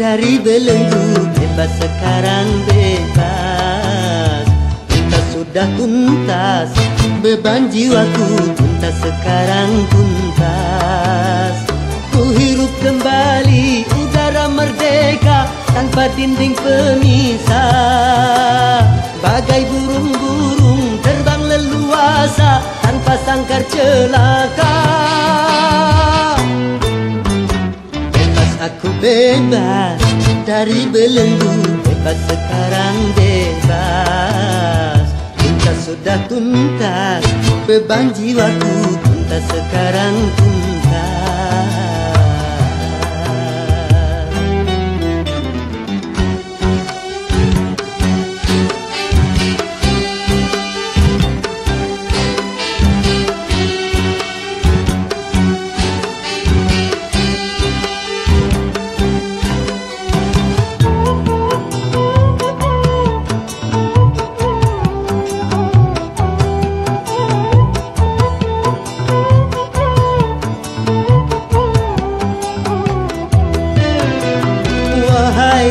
dari belenggu, bebas sekarang bebas. Tuntas sudah tuntas, beban jiwaku tuntas sekarang tuntas. Ku hirup kembali udara merdeka tanpa dinding pemisah. Bagai burung-burung terbang leluasa tanpa sangkar celaka. Bebas aku bebas dari belenggu, bebas sekarang bebas. Tuntas sudah tuntas, beban jiwaku tuntas sekarang tuntas.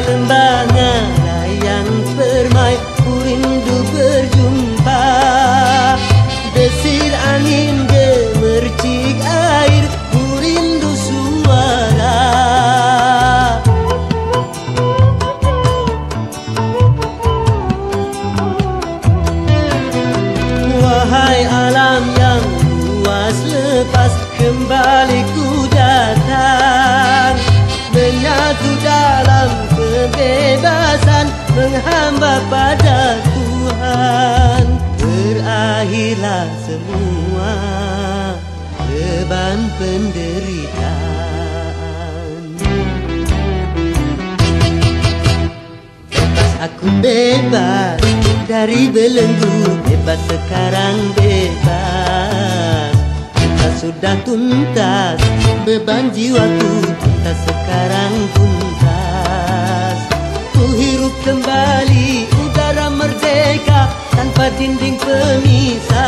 Lembangnya layang permai, ku rindu berjumpa. Desir angin gemercik air, ku rindu suara. Wahai alam yang luas lepas, kembali ku datang. Menyatu dalam kebebasan, menghamba pada Tuhan. Berakhirlah semua beban penderitaan. Bebas aku bebas dari belenggu, bebas sekarang bebas. Tuntas sudah tuntas, beban jiwaku tuntas sekarang tuntas. Ku hirup kembali udara merdeka tanpa dinding pemisah.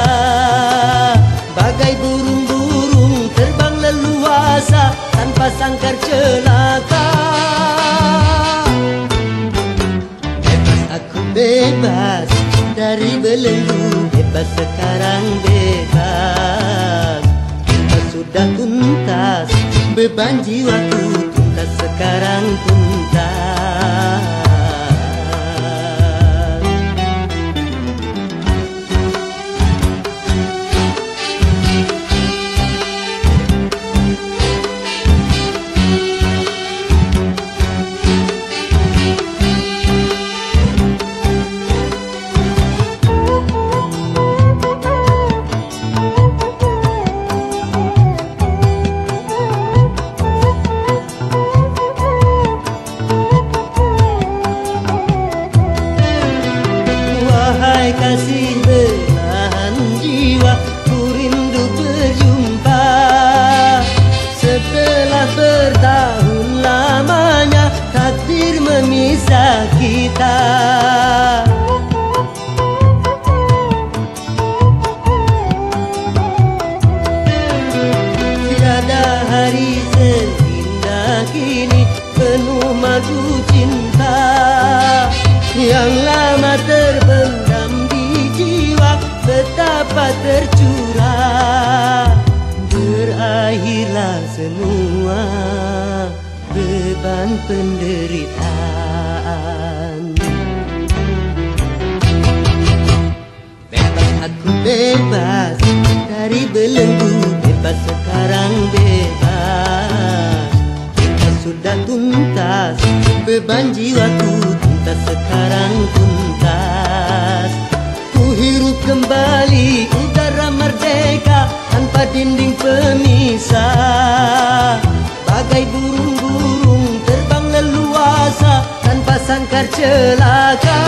Bagai burung-burung terbang leluasa tanpa sangkar celaka. Bebas aku bebas dari belenggu, bebas sekarang bebas. Tuntas sudah tuntas, beban jiwaku tuntas sekarang tuntas. Kasih belahan jiwa, ku rindu berjumpa. Setelah bertahun lamanya takdir memisah kita. Tiada hari seindah kini, penuh madu cinta yang lama terbendam di jiwa, betapa tercurah. Berakhirlah semua beban penderitaan. Bebas aku bebas dari belenggu, bebas sekarang bebas. Tuntas sudah tuntas, beban jiwaku tuntas sekarang tuntas. Ku hirup kembali udara merdeka tanpa dinding pemisah. Bagai burung-burung terbang leluasa tanpa sangkar celaka.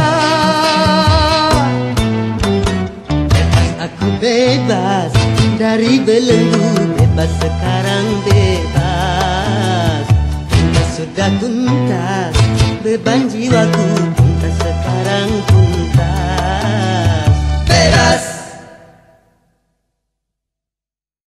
Bebas aku bebas dari belenggu, bebas sekarang bebas. Tuntas sudah tuntas, beban jiwaku tuntas sekarang tuntas.